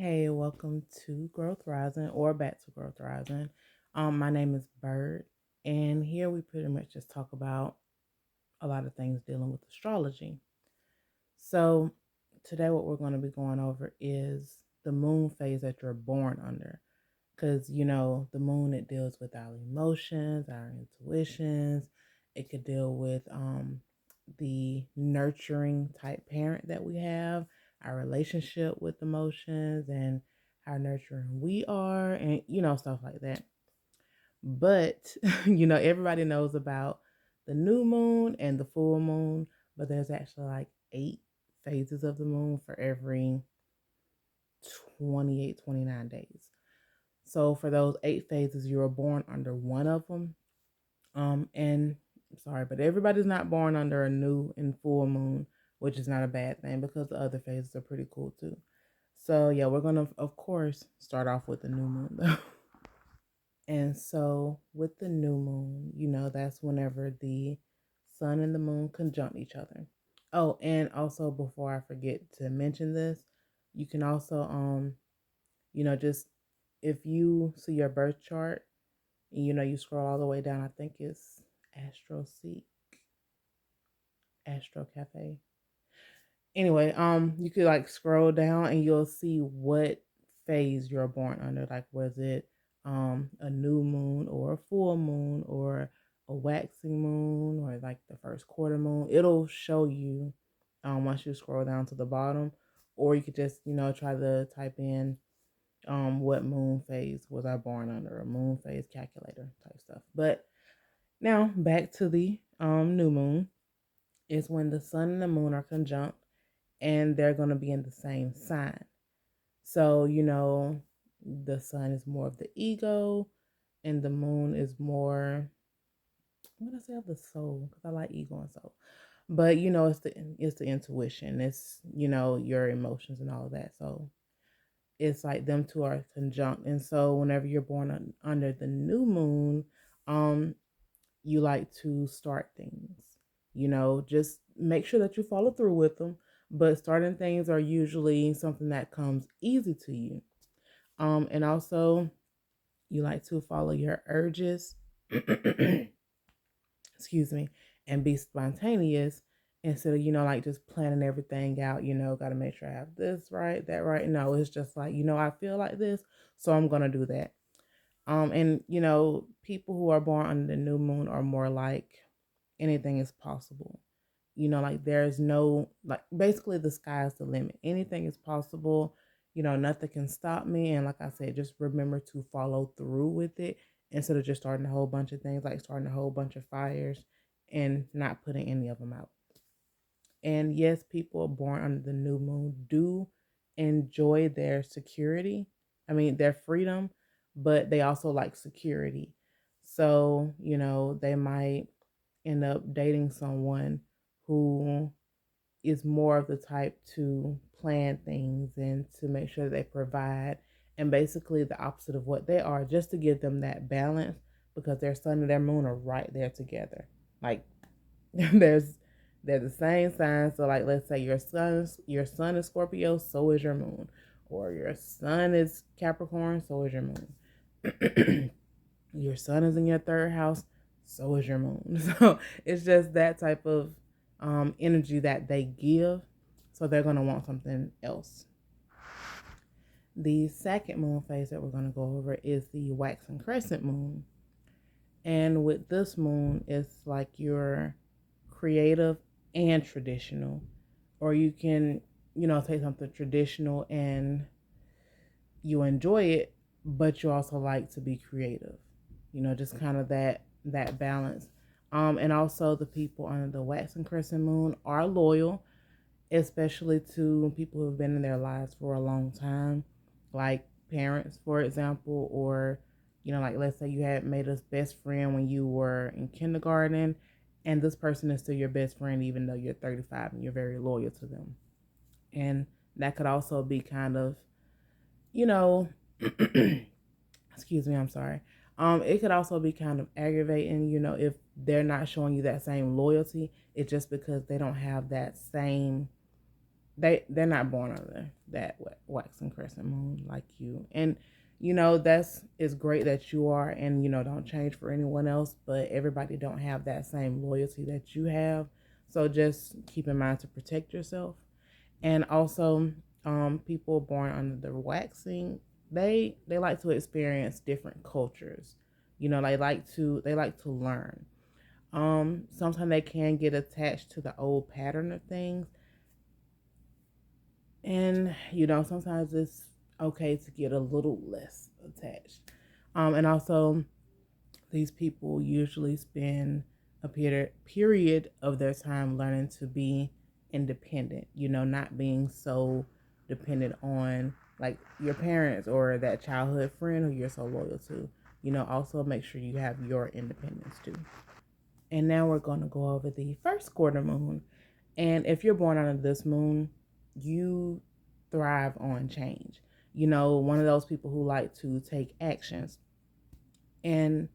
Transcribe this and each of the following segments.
Hey, welcome to Growth Rising or back to Growth Rising. My name is Bird, and here we pretty much just talk about a lot of things dealing with astrology. So, today, what we're going to be going over is the moon phase that you're born under. Because, the moon, it deals with our emotions, our intuitions. It could deal with the nurturing type parent that we have, our relationship with emotions, and how nurturing we are, and, stuff like that. But, everybody knows about the new moon and the full moon, but there's actually like 8 phases of the moon for every 28, 29 days. So for those 8 phases, you were born under one of them. And I'm sorry, but everybody's not born under a new and full moon, which is not a bad thing because the other phases are pretty cool too. So yeah, we're gonna of course start off with the new moon though. And so with the new moon, that's whenever the sun and the moon conjunct each other. Oh, and also before I forget to mention this, you can also just if you see your birth chart, you scroll all the way down. I think it's Astro Seek, Astro Cafe. Anyway, you could like scroll down and you'll see what phase you're born under. Like, was it a new moon or a full moon or a waxing moon or like the first quarter moon? It'll show you once you scroll down to the bottom, or you could just try to type in what moon phase was I born under, a moon phase calculator type stuff. But now back to the new moon is when the sun and the moon are conjunct and they're going to be in the same sign. So, the sun is more of the ego and the moon is more, what did I say, of the soul, because I like ego and soul. But it's the intuition. It's your emotions and all of that. So it's like them two are conjunct. And so whenever you're born under the new moon, um, you like to start things. Just make sure that you follow through with them. But starting things are usually something that comes easy to you. And also you like to follow your urges, excuse me, and be spontaneous instead of, like just planning everything out, got to make sure I have this right, that right. No, it's just like, I feel like this, so I'm going to do that. And people who are born under the new moon are more like anything is possible. Like there's no, like basically the sky is the limit. Anything is possible. Nothing can stop me. And like I said, just remember to follow through with it instead of just starting a whole bunch of things, like starting a whole bunch of fires and not putting any of them out. And yes, people born under the new moon do enjoy their security. I mean, their freedom, but they also like security. So, they might end up dating someone who is more of the type to plan things and to make sure they provide, and basically the opposite of what they are, just to give them that balance because their sun and their moon are right there together. Like there's they're the same sign. So like let's say your sun is Scorpio, so is your moon. Or your sun is Capricorn, so is your moon. Your sun is in your third house, so is your moon. So it's just that type of energy that they give. So they're going to want something else. The second moon phase that we're going to go over is the waxing crescent moon. And with this moon, it's like you're creative and traditional. Or you can, take something traditional and you enjoy it, but you also like to be creative. Just kind of that balance. And also the people under the waxing crescent moon are loyal, especially to people who've been in their lives for a long time, like parents, for example, or like let's say you had made us best friend when you were in kindergarten, and this person is still your best friend even though you're 35 and you're very loyal to them. And that could also be kind of, you know, excuse me, I'm sorry. It could also be kind of aggravating, if they're not showing you that same loyalty. It's just because they don't have that same they're not born on that waxing crescent moon like you. And you know, that's it's great that you are, and you know, don't change for anyone else, but everybody don't have that same loyalty that you have. So just keep in mind to protect yourself. And also, people born under the waxing, they like to experience different cultures. You know, they like to learn. Sometimes they can get attached to the old pattern of things, and you know, sometimes it's okay to get a little less attached. And also, these people usually spend a period of their time learning to be independent, you know, not being so dependent on like your parents or that childhood friend who you're so loyal to. You know, also make sure you have your independence too. And now we're going to go over the first quarter moon. And if you're born under this moon, you thrive on change. You know, one of those people who like to take actions. And,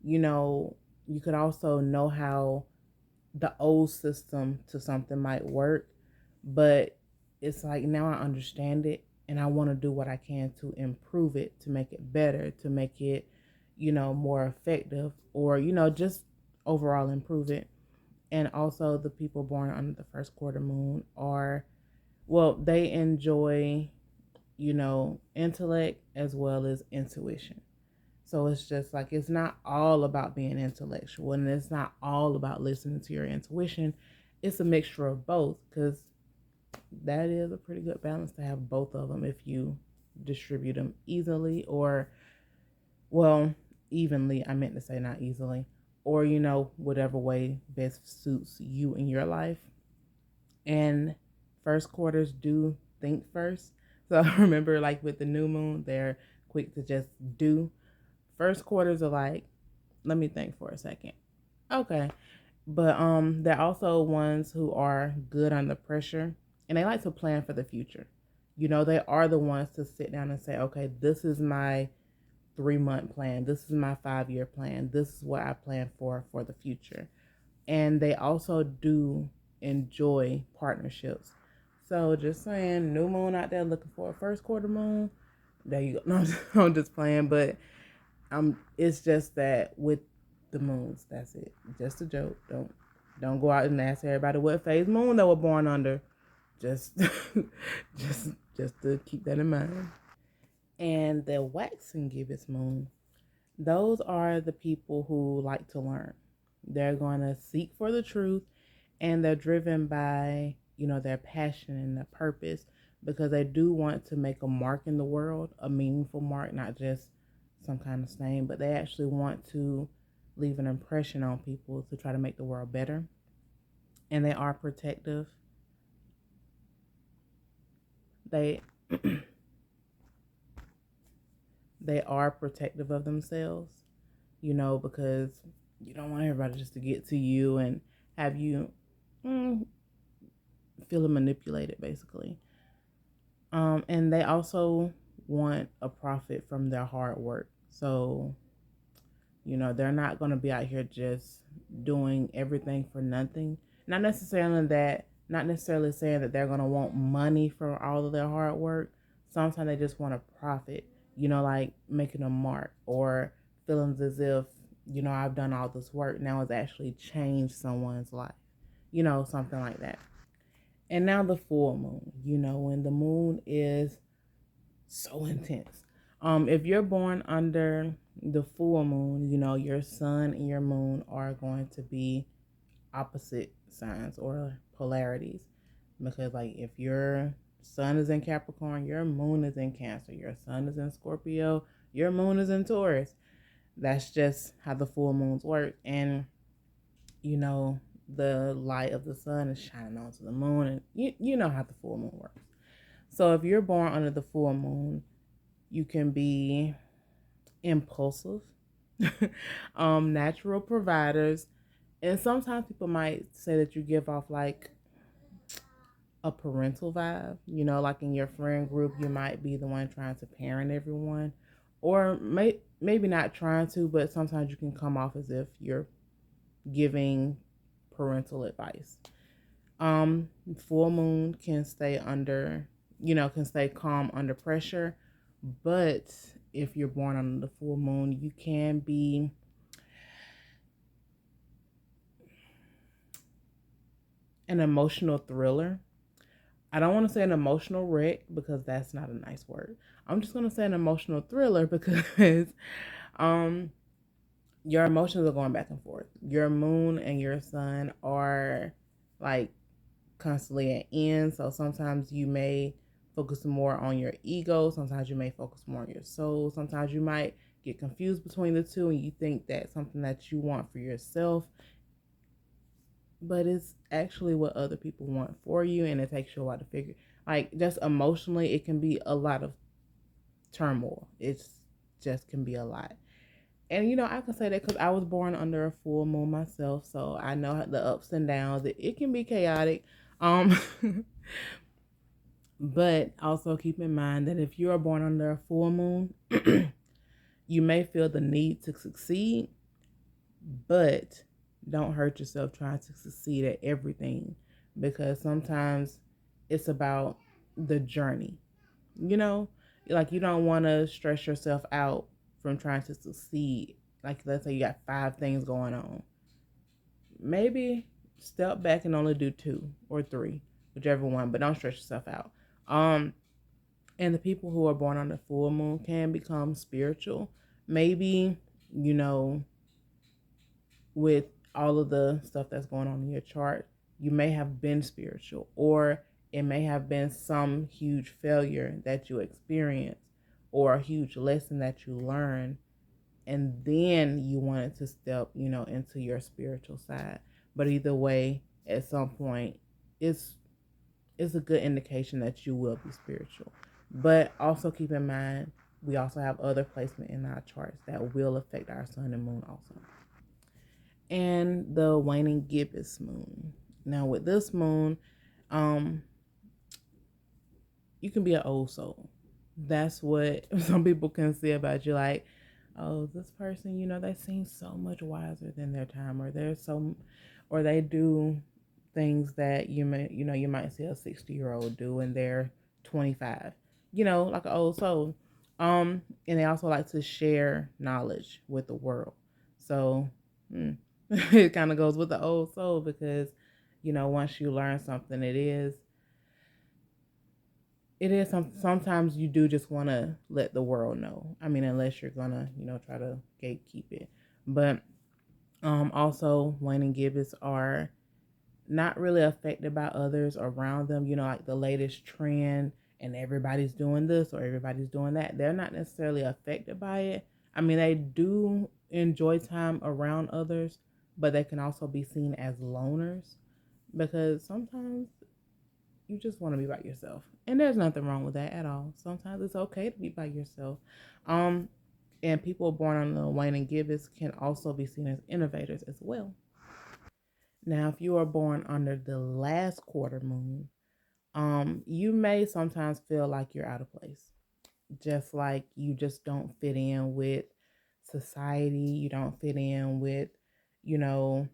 you know, you could also know how the old system to something might work, but it's like now I understand it and I want to do what I can to improve it, to make it better, to make it, you know, more effective, or, you know, just overall improve it. And also, the people born under the first quarter moon are, well, they enjoy, you know, intellect as well as intuition. So it's just like it's not all about being intellectual, and it's not all about listening to your intuition. It's a mixture of both, because that is a pretty good balance to have both of them if you distribute them easily, or, well, evenly. I meant to say not easily, or, you know, whatever way best suits you in your life. And first quarters do think first. So I remember, like with the new moon, they're quick to just do. First quarters are like, let me think for a second. Okay. But they're also ones who are good under pressure, and they like to plan for the future. You know, they are the ones to sit down and say, okay, this is my 3-month plan. This is my 5-year plan. This is what I plan for the future. And they also do enjoy partnerships. So just saying, new moon out there looking for a first quarter moon. There you go. No, I'm just playing, but it's just that with the moons, that's it. Just a joke. Don't go out and ask everybody what phase moon they were born under. Just just just to keep that in mind. And the waxing gibbous moon, those are the people who like to learn. They're going to seek for the truth, and they're driven by, you know, their passion and their purpose, because they do want to make a mark in the world, a meaningful mark, not just some kind of stain, but they actually want to leave an impression on people to try to make the world better. And they are protective. They they are protective of themselves, you know, because you don't want everybody just to get to you and have you mm, feeling manipulated, basically. And they also want a profit from their hard work. So, you know, they're not going to be out here just doing everything for nothing. Not necessarily saying that they're going to want money from all of their hard work. Sometimes they just want a profit, you know, like making a mark, or feelings as if, you know, I've done all this work. Now it's actually changed someone's life, you know, something like that. And now the full moon, you know, when the moon is so intense. If you're born under the full moon, you know, your sun and your moon are going to be opposite signs or polarities. Because, like, if your sun is in Capricorn, your moon is in Cancer. Your sun is in Scorpio, your moon is in Taurus. That's just how the full moons work. And, you know, the light of the sun is shining onto the moon, and you know how the full moon works. So if you're born under the full moon, you can be impulsive, natural providers, and sometimes people might say that you give off like a parental vibe. You know, like in your friend group, you might be the one trying to parent everyone, or maybe not trying to, but sometimes you can come off as if you're giving parental advice. Um, Full moon can stay can stay calm under pressure, but if you're born on the full moon, you can be an emotional thriller. I don't want to say an emotional wreck because that's not a nice word. I'm just going to say an emotional thriller because um your emotions are going back and forth. Your moon and your sun are like constantly at end. So sometimes you may focus more on your ego. Sometimes you may focus more on your soul. Sometimes you might get confused between the two and you think that's something that you want for yourself, but it's actually what other people want for you, and it takes you a while to figure. Like just emotionally, it can be a lot of turmoil. It's just can be a lot. And I can say that because I was born under a full moon myself, so I know the ups and downs. It can be chaotic. Um, but also keep in mind that if you are born under a full moon, you may feel the need to succeed, but don't hurt yourself trying to succeed at everything because sometimes it's about the journey. You know, like you don't want to stress yourself out from trying to succeed. Like let's say you got 5 things going on. Maybe step back and only do 2 or 3, whichever one, but don't stress yourself out. Um and the people who are born on the full moon can become spiritual. Maybe, you know, with all of the stuff that's going on in your chart, you may have been spiritual, or it may have been some huge failure that you experienced, or a huge lesson that you learned, and then you wanted to step, into your spiritual side. But either way, at some point, it's it's a good indication that you will be spiritual. But also keep in mind, we also have other placement in our charts that will affect our sun and moon also. And the waning gibbous moon. Now with this moon, um, you can be an old soul. That's what some people can say about you. Like, oh, this person, they seem so much wiser than their time, or or they do things that you might see a 60-year-old do, and they're 25. Like an old soul. And they also like to share knowledge with the world. So, it kind of goes with the old soul because, once you learn something, sometimes you do just want to let the world know. I mean, unless you're gonna, try to gatekeep it. But also waning gibbets are not really affected by others around them, like the latest trend and everybody's doing this or everybody's doing that. They're not necessarily affected by it. I mean, they do enjoy time around others, but they can also be seen as loners because sometimes you just want to be by yourself. And there's nothing wrong with that at all. Sometimes it's okay to be by yourself. Um, and people born on the Wayne and Gibbons can also be seen as innovators as well. Now, if you are born under the last quarter moon, you may sometimes feel like you're out of place. Just like you just don't fit in with society, you don't fit in with, you know,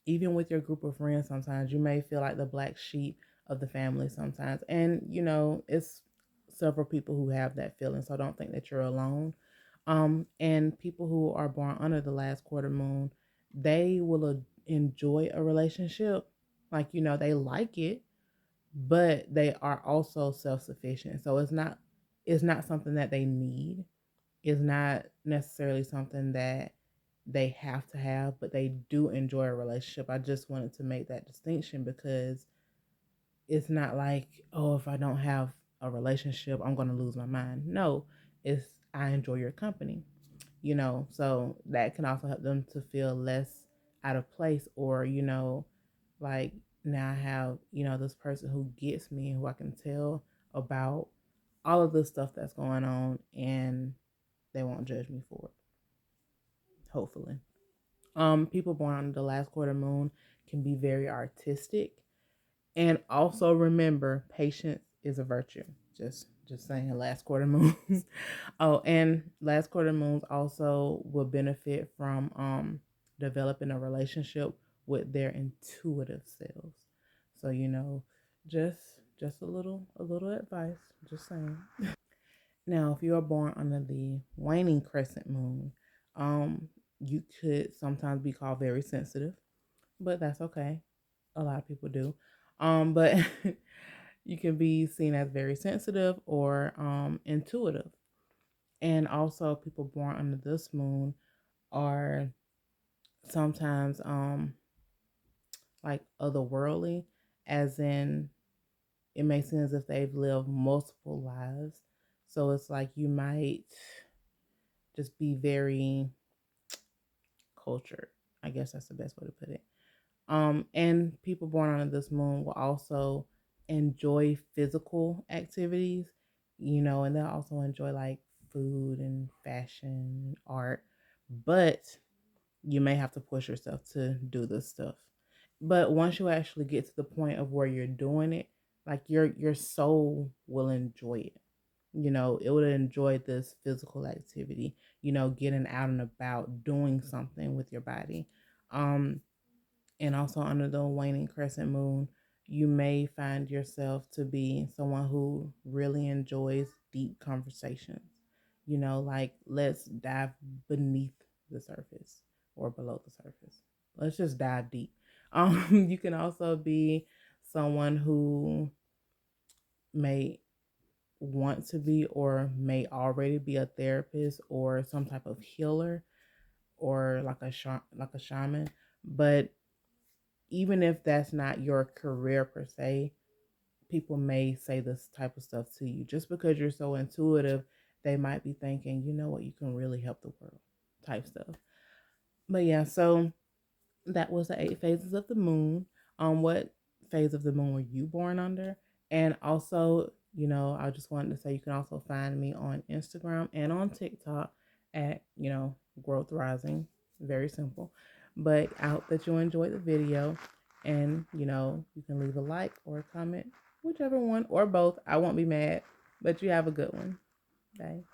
even with your group of friends. Sometimes you may feel like the black sheep of the family sometimes. And, it's several people who have that feeling. So don't think that you're alone. And people who are born under the last quarter moon, they will enjoy a relationship. Like, they like it, but they are also self-sufficient. So it's not something that they need. It's not necessarily something that they have to have, but they do enjoy a relationship. I just wanted to make that distinction because it's not like, oh, if I don't have a relationship, I'm going to lose my mind. No, it's I enjoy your company, so that can also help them to feel less out of place, or, like now I have, this person who gets me, who I can tell about all of the stuff that's going on, and they won't judge me for it, hopefully. People born on the last quarter moon can be very artistic, and also remember, patience is a virtue. Just saying, last quarter moons. Oh, and last quarter moons also will benefit from developing a relationship with their intuitive selves. So, you know, just a little advice, just saying. Now, if you are born under the waning crescent moon, you could sometimes be called very sensitive, but that's okay. A lot of people do. But you can be seen as very sensitive or intuitive. And also people born under this moon are sometimes like otherworldly, as in it makes seem as if they've lived multiple lives. So it's like you might just be very cultured. I guess that's the best way to put it. And people born under this moon will also enjoy physical activities, you know, and they'll also enjoy like food and fashion and art. But you may have to push yourself to do this stuff. But once you actually get to the point of where you're doing it, like your soul will enjoy it. You know, it would enjoy this physical activity, you know, getting out and about, doing something with your body. Um, and also under the waning crescent moon, you may find yourself to be someone who really enjoys deep conversations. You know, like let's dive beneath the surface or below the surface. Let's just dive deep. You can also be someone who may want to be or may already be a therapist or some type of healer or like a shaman, but even if that's not your career per se, people may say this type of stuff to you. Just because you're so intuitive, they might be thinking, you know what, you can really help the world type stuff. But yeah, so that was the 8 phases of the moon. What phase of the moon were you born under? And also, you know, I just wanted to say you can also find me on Instagram and on TikTok at, you know, Growth Rising. Very simple. But I hope that you enjoyed the video. And, you know, you can leave a like or a comment, whichever one or both. I won't be mad. But you have a good one. Bye.